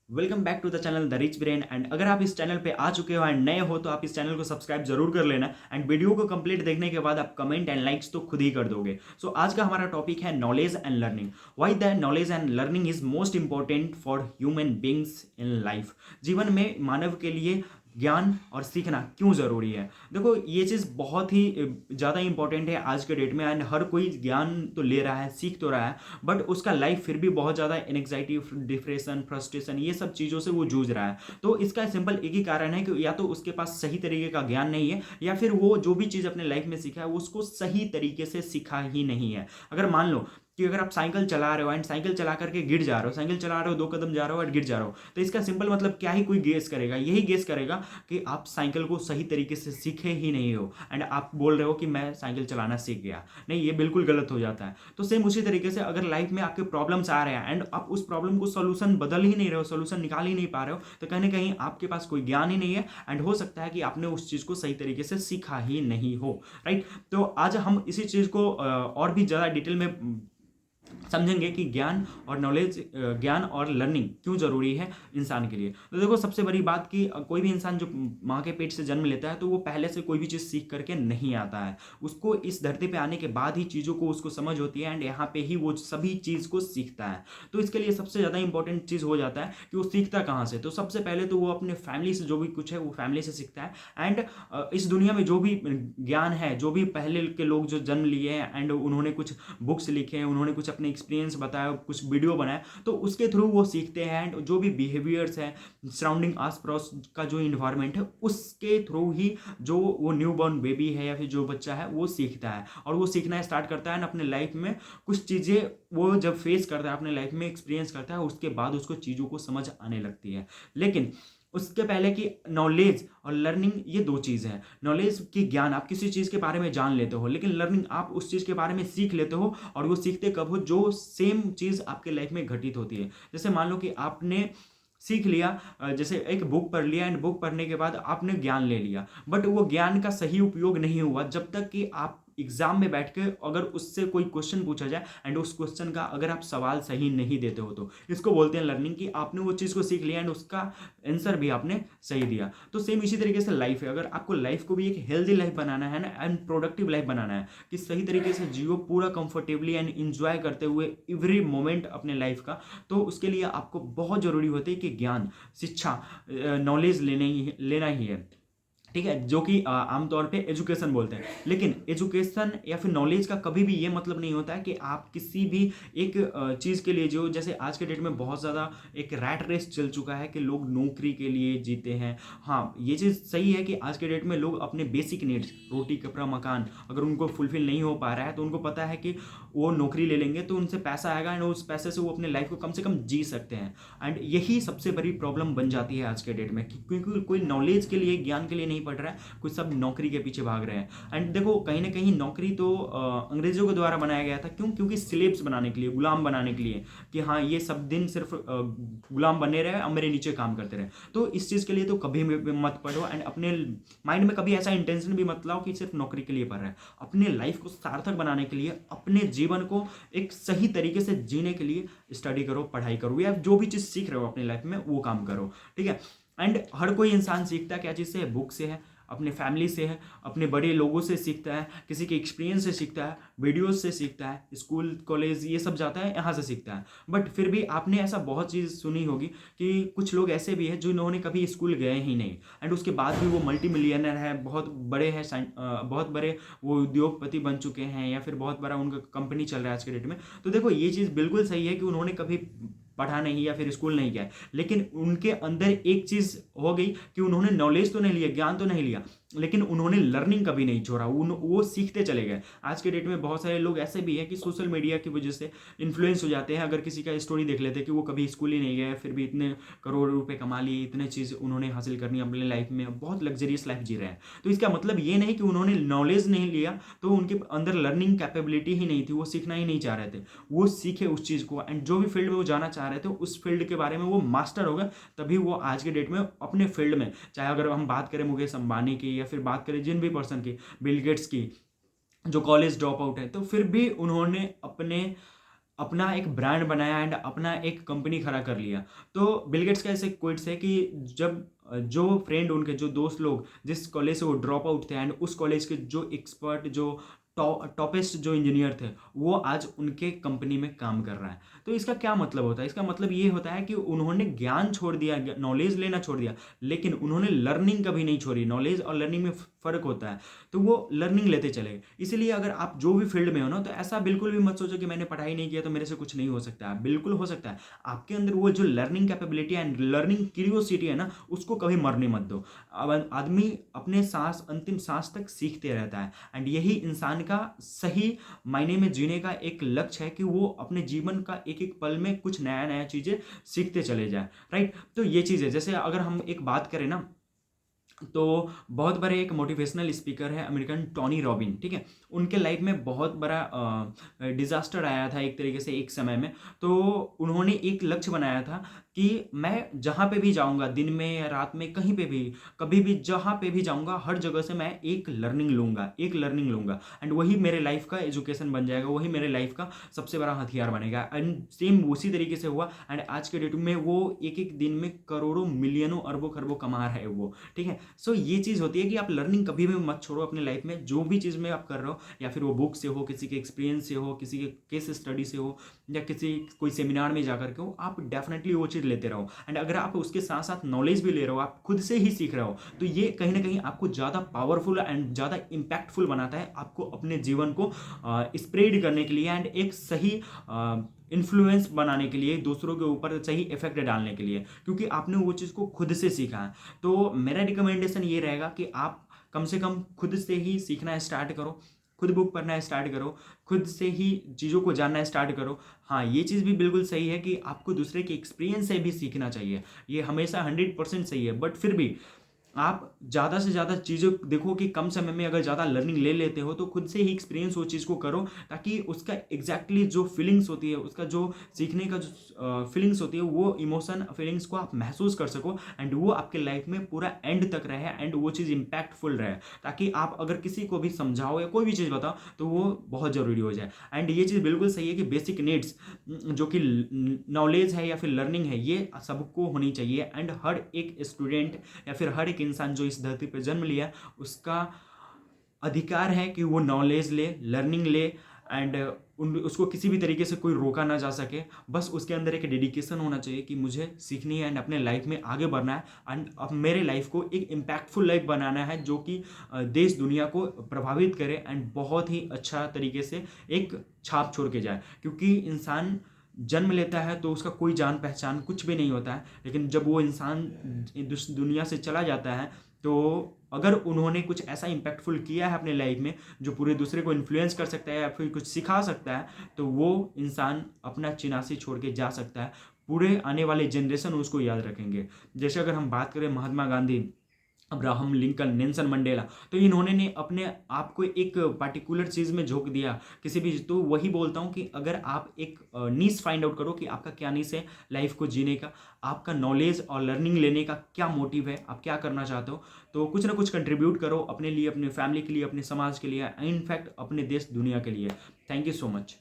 Welcome back to the channel the rich brain. And अगर आप इस चैनल पे आ चुके हो एंड नए हो तो आप इस चैनल को सब्सक्राइब जरूर कर लेना। एंड वीडियो को कंप्लीट देखने के बाद आप कमेंट एंड लाइक्स तो खुद ही कर दोगे। सो आज का हमारा टॉपिक है knowledge and learning. Why the knowledge and learning is most important for human beings in life. जीवन में मानव के लिए ज्ञान और सीखना क्यों ज़रूरी है। देखो ये चीज़ बहुत ही ज़्यादा इंपॉर्टेंट है आज के डेट में। एंड हर कोई ज्ञान तो ले रहा है, सीख तो रहा है, बट उसका लाइफ फिर भी बहुत ज़्यादा एनग्जाइटी, डिप्रेशन, फ्रस्ट्रेशन, ये सब चीज़ों से वो जूझ रहा है। तो इसका सिंपल एक ही कारण है कि या तो उसके पास सही तरीके का ज्ञान नहीं है, या फिर वो जो भी चीज़ अपने लाइफ में सीखा है वो उसको सही तरीके से सीखा ही नहीं है। अगर मान लो कि अगर आप साइकिल चला रहे हो एंड साइकिल चला करके गिर जा रहे हो, साइकिल चला रहे हो, 2 कदम जा रहे हो और गिर जा रहे हो, तो इसका सिंपल मतलब क्या ही कोई गेस करेगा, यही गेस करेगा कि आप साइकिल को सही तरीके से सीखे ही नहीं हो एंड आप बोल रहे हो कि मैं साइकिल चलाना सीख गया। नहीं, ये बिल्कुल गलत हो जाता है। तो सेम उसी तरीके से अगर लाइफ में आपके प्रॉब्लम्स आ रहे हैं एंड आप उस प्रॉब्लम को सोल्यूशन बदल ही नहीं रहे हो, सोल्यूशन निकाल ही नहीं पा रहे हो, तो कहीं ना कहीं आपके पास कोई ज्ञान ही नहीं है एंड हो सकता है कि आपने उस चीज़ को सही तरीके से सीखा ही नहीं हो। राइट। तो आज हम इसी चीज़ को और भी ज़्यादा डिटेल में समझेंगे कि ज्ञान और नॉलेज, ज्ञान और लर्निंग क्यों ज़रूरी है इंसान के लिए। तो देखो सबसे बड़ी बात कि कोई भी इंसान जो माँ के पेट से जन्म लेता है तो वो पहले से कोई भी चीज़ सीख करके नहीं आता है। उसको इस धरती पे आने के बाद ही चीज़ों को उसको समझ होती है एंड यहाँ पे ही वो सभी चीज़ को सीखता है। तो इसके लिए सबसे ज़्यादा इंपॉर्टेंट चीज़ हो जाता है कि वो सीखता कहाँ से। तो सबसे पहले तो वो अपने फैमिली से जो भी कुछ है वो फैमिली से सीखता है। एंड इस दुनिया में जो भी ज्ञान है, जो भी पहले के लोग जो जन्म लिए हैं एंड उन्होंने कुछ बुक्स लिखे हैं, उन्होंने कुछ अपने एक्सपीरियंस बताया, कुछ वीडियो बनाया, तो उसके थ्रू वो सीखते हैं। एंड जो भी बिहेवियर्स है, सराउंडिंग आस पड़ोस का जो इन्वायरमेंट है, उसके थ्रू ही जो वो न्यू बॉर्न बेबी है या फिर जो बच्चा है वो सीखता है और वो सीखना स्टार्ट करता है। अपने लाइफ में कुछ चीज़ें वो जब फेस करता है, अपने लाइफ में एक्सपीरियंस करता है, उसके बाद उसको चीज़ों को समझ आने लगती है। लेकिन उसके पहले कि नॉलेज और लर्निंग ये दो चीज़ हैं। नॉलेज की ज्ञान, आप किसी चीज़ के बारे में जान लेते हो, लेकिन लर्निंग आप उस चीज़ के बारे में सीख लेते हो और वो सीखते कब हो, जो सेम चीज़ आपके लाइफ में घटित होती है। जैसे मान लो कि आपने सीख लिया, जैसे एक बुक पढ़ लिया एंड बुक पढ़ने के बाद आपने ज्ञान ले लिया, बट वो ज्ञान का सही उपयोग नहीं हुआ जब तक कि आप एग्जाम में बैठ के अगर उससे कोई क्वेश्चन पूछा जाए एंड उस क्वेश्चन का अगर आप सवाल सही नहीं देते हो, तो इसको बोलते हैं लर्निंग, कि आपने वो चीज़ को सीख लिया एंड उसका आंसर भी आपने सही दिया। तो सेम इसी तरीके से लाइफ है। अगर आपको लाइफ को भी एक हेल्दी लाइफ बनाना है ना एंड प्रोडक्टिव लाइफ बनाना है, कि सही तरीके से जियो पूरा कंफर्टेबली एंड इंजॉय करते हुए एवरी मोमेंट अपने लाइफ का, तो उसके लिए आपको बहुत ज़रूरी होती है कि ज्ञान, शिक्षा, नॉलेज लेना ही है। ठीक है, जो कि आमतौर पे एजुकेशन बोलते हैं। लेकिन एजुकेशन या फिर नॉलेज का कभी भी ये मतलब नहीं होता है कि आप किसी भी एक चीज़ के लिए, जो जैसे आज के डेट में बहुत ज़्यादा एक रैट रेस चल चुका है कि लोग नौकरी के लिए जीते हैं। हाँ, ये चीज़ सही है कि आज के डेट में लोग अपने बेसिक नीड्स, रोटी कपड़ा मकान, अगर उनको फुलफिल नहीं हो पा रहा है तो उनको पता है कि वो नौकरी ले लेंगे तो उनसे पैसा आएगा एंड उस पैसे से वो अपने लाइफ को कम से कम जी सकते हैं। एंड यही सबसे बड़ी प्रॉब्लम बन जाती है आज के डेट में, क्योंकि कोई नॉलेज के लिए, ज्ञान के लिए नहीं पढ़ रहा है, कुछ सब नौकरी के पीछे भाग रहे हैं। एंड देखो कहीं ना कहीं नौकरी तो अंग्रेजों के द्वारा बनाया गया था। क्यों? क्योंकि स्लेब्स बनाने के लिए, गुलाम बनाने के लिए, कि हाँ ये सब दिन सिर्फ गुलाम बने रहे और मेरे नीचे काम करते रहे। तो इस चीज़ के लिए तो कभी भी मत पढ़ो एंड अपने माइंड में कभी ऐसा इंटेंशन भी मत लाओ कि सिर्फ नौकरी के लिए पढ़ रहा है। अपने लाइफ को सार्थक बनाने के लिए, अपने जीवन को एक सही तरीके से जीने के लिए स्टडी करो, पढ़ाई करो, या जो भी चीज़ सीख रहे हो अपनी लाइफ में वो काम करो। ठीक है। एंड हर कोई इंसान सीखता है क्या चीज़ से? बुक से है, अपने फैमिली से है, अपने बड़े लोगों से सीखता है, किसी के एक्सपीरियंस से सीखता है, वीडियोस से सीखता है, स्कूल कॉलेज ये सब जाता है, यहाँ से सीखता है। बट फिर भी आपने ऐसा बहुत चीज़ सुनी होगी कि कुछ लोग ऐसे भी हैं जिन्होंने कभी स्कूल गए ही नहीं एंड उसके बाद भी वो मल्टी मिलियनर है, बहुत बड़े हैं, बहुत बड़े वो उद्योगपति बन चुके हैं, या फिर बहुत बड़ा उनका कंपनी चल रहा है आज के डेट में। तो देखो ये चीज़ बिल्कुल सही है कि उन्होंने कभी पढ़ा नहीं या फिर स्कूल नहीं किया है, लेकिन उनके अंदर एक चीज़ हो गई कि उन्होंने नॉलेज तो नहीं लिया, ज्ञान तो नहीं लिया, लेकिन उन्होंने लर्निंग कभी नहीं छोड़ा, वो सीखते चले गए। आज के डेट में बहुत सारे लोग ऐसे भी हैं कि सोशल मीडिया की वजह से इन्फ्लुएंस हो जाते हैं। अगर किसी का स्टोरी देख लेते हैं कि वो कभी स्कूल ही नहीं गए, फिर भी इतने करोड़ रुपए कमा लिए, इतने चीज़ उन्होंने हासिल करनी अपने लाइफ में, बहुत लग्जरियस लाइफ जी रहे हैं। तो इसका मतलब ये नहीं कि उन्होंने नॉलेज नहीं लिया, तो उनके अंदर लर्निंग कैपेबिलिटी ही नहीं थी, वो सीखना ही नहीं चाह रहे थे। वो सीखे उस चीज़ को एंड जो भी फील्ड में वो जाना चाह रहे थे उस फील्ड के बारे में वो मास्टर हो गए, तभी वो आज के डेट में अपने फील्ड में, चाहे अगर हम बात करें मुकेश अंबानी की या फिर बात करें जिन भी पर्सन की, बिल गेट्स की, जो कॉलेज ड्रॉप आउट है, तो फिर भी उन्होंने अपने अपना एक ब्रांड बनाया एंड अपना एक कंपनी खड़ा कर लिया। तो बिल गेट्स का ऐसे क्विट्स है कि जब जो फ्रेंड उनके, जो दोस्त लोग जिस कॉलेज से वो ड्रॉप आउट थे एंड उस कॉलेज के जो एक्सपर्ट, जो टॉपेस्ट जो इंजीनियर थे, वो आज उनके कंपनी में काम कर रहा है। तो इसका क्या मतलब होता है? इसका मतलब ये होता है कि उन्होंने ज्ञान छोड़ दिया, नॉलेज लेना छोड़ दिया, लेकिन उन्होंने लर्निंग कभी नहीं छोड़ी। नॉलेज और लर्निंग में फ़र्क होता है, तो वो लर्निंग लेते चले गए। इसीलिए अगर आप जो भी फील्ड में हो ना, तो ऐसा बिल्कुल भी मत सोचो कि मैंने पढ़ाई नहीं किया तो मेरे से कुछ नहीं हो सकता है। बिल्कुल हो सकता है। आपके अंदर वो जो learning capability and learning curiosity है ना, उसको कभी मरने मत दो। अब आदमी अपने सांस, अंतिम सांस तक सीखते रहता है एंड यही इंसान का सही मायने में जीने का एक लक्ष्य है कि वो अपने जीवन का एक एक पल में कुछ नया नया चीज़ें सीखते चले जाए। राइट? तो ये चीज़ है। जैसे अगर हम एक बात करें ना, तो बहुत बड़े एक मोटिवेशनल स्पीकर है अमेरिकन, टोनी रॉबिन, ठीक है। उनके लाइफ में बहुत बड़ा डिजास्टर आया था एक तरीके से एक समय में। तो उन्होंने एक लक्ष्य बनाया था कि मैं जहाँ पे भी जाऊँगा, दिन में या रात में, कहीं पे भी, कभी भी, जहाँ पे भी जाऊँगा, हर जगह से मैं एक लर्निंग लूँगा, एक लर्निंग लूँगा एंड वही मेरे लाइफ का एजुकेशन बन जाएगा, वही मेरे लाइफ का सबसे बड़ा हथियार बनेगा। एंड सेम उसी तरीके से हुआ एंड आज के डेट में वो एक एक दिन में करोड़ों, मिलियनों, अरबों खरबों कमा रहा है वो, ठीक है। सो ये चीज़ होती है कि आप लर्निंग कभी भी मत छोड़ो अपने लाइफ में। जो भी चीज़ में आप कर रहे हो, या फिर वो बुक से हो, किसी के एक्सपीरियंस से हो, किसी के केस स्टडी से हो, या किसी कोई सेमिनार में जाकर के हो, आप डेफिनेटली वो चीज़ लेते रहो। एंड अगर आप उसके साथ साथ नॉलेज भी ले रहे हो, आप खुद से ही सीख रहे हो, तो ये कहीं ना कहीं आपको ज़्यादा पावरफुल एंड ज़्यादा इम्पैक्टफुल बनाता है, आपको अपने जीवन को स्प्रेड करने के लिए एंड एक सही इन्फ्लुएंस बनाने के लिए, दूसरों के ऊपर सही इफेक्ट डालने के लिए, क्योंकि आपने वो चीज़ को खुद से सीखा है। तो मेरा रिकमेंडेशन ये रहेगा कि आप कम से कम खुद से ही सीखना स्टार्ट करो, खुद बुक पढ़ना स्टार्ट करो, खुद से ही चीज़ों को जानना स्टार्ट करो। हाँ, ये चीज़ भी बिल्कुल सही है कि आपको दूसरे के एक्सपीरियंस से भी सीखना चाहिए, ये हमेशा 100% सही है। बट फिर भी आप ज़्यादा से ज़्यादा चीज़ें देखो कि कम समय में अगर ज़्यादा लर्निंग ले लेते हो, तो खुद से ही एक्सपीरियंस वो चीज़ को करो, ताकि उसका एग्जैक्टली जो फीलिंग्स होती है, उसका जो सीखने का जो फीलिंग्स होती है, वो इमोशन फीलिंग्स को आप महसूस कर सको एंड वो आपके लाइफ में पूरा एंड तक रहे एंड वो चीज़ इम्पैक्टफुल रहे, ताकि आप अगर किसी को भी समझाओ या कोई भी चीज़ बताओ तो वो बहुत ज़रूरी हो जाए। एंड ये चीज़ बिल्कुल सही है कि बेसिक नीड्स जो कि नॉलेज है या फिर लर्निंग है, ये सबको होनी चाहिए एंड हर एक स्टूडेंट या फिर हर एक इंसान जो इस धरती पर जन्म लिया, उसका अधिकार है कि वो नॉलेज ले, लर्निंग ले एंड उसको किसी भी तरीके से कोई रोका ना जा सके। बस उसके अंदर एक डेडिकेशन होना चाहिए कि मुझे सीखनी है एंड अपने लाइफ में आगे बढ़ना है एंड अब मेरे लाइफ को एक इम्पैक्टफुल लाइफ बनाना है, जो कि देश दुनिया को प्रभावित करे एंड बहुत ही अच्छा तरीके से एक छाप छोड़ के जाए। क्योंकि इंसान जन्म लेता है तो उसका कोई जान पहचान कुछ भी नहीं होता है, लेकिन जब वो इंसान इस दुनिया से चला जाता है, तो अगर उन्होंने कुछ ऐसा इम्पैक्टफुल किया है अपने लाइफ में जो पूरे दूसरे को इन्फ्लुएंस कर सकता है या फिर कुछ सिखा सकता है, तो वो इंसान अपना चिनासी छोड़ के जा सकता है। पूरे आने वाले जनरेशन उसको याद रखेंगे। जैसे अगर हम बात करें Mahatma Gandhi, Abraham Lincoln, Nelson Mandela, तो इन्होंने ने अपने आप को एक पार्टिकुलर चीज़ में झोंक दिया किसी भी। तो वही बोलता हूँ कि अगर आप एक नीश फाइंड आउट करो कि आपका क्या नीश है लाइफ को जीने का, आपका नॉलेज और लर्निंग लेने का क्या मोटिव है, आप क्या करना चाहते हो, तो कुछ ना कुछ कंट्रीब्यूट करो अपने लिए, अपने फैमिली के लिए, अपने समाज के लिए, इनफैक्ट अपने देश दुनिया के लिए। Thank you so much.